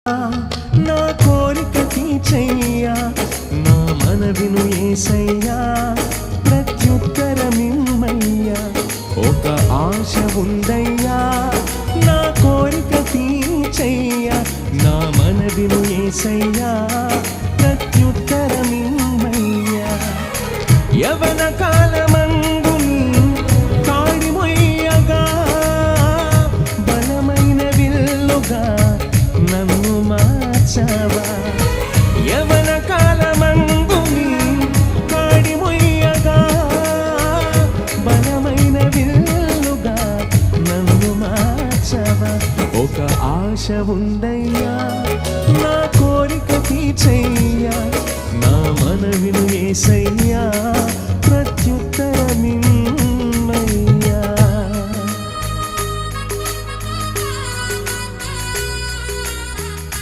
నా కోరిక తీర్చయ్యా, నా మనవిను యేసయ్యా, ప్రత్యుత్తరమిమ్మయ్యా. ఒక ఆశ ఉందయ్యా, నా కోరిక తీర్చయ్యా, నా మనవిను యేసయ్యా, ప్రత్యుత్తరమిమ్మయ్యా. యవన కాలమందు కాడి మొయ్యగా, బలమైన విల్లుగా నన్ను మార్చావా. యవన కాలమందు కాడి మొయ్యగా, బలమైన విల్లుగా నన్ను మార్చావా. ఒక ఆశ ఉందయ్యా, నా కోరిక తీర్చయ్యా, నా మనవిను యేసయ్యా,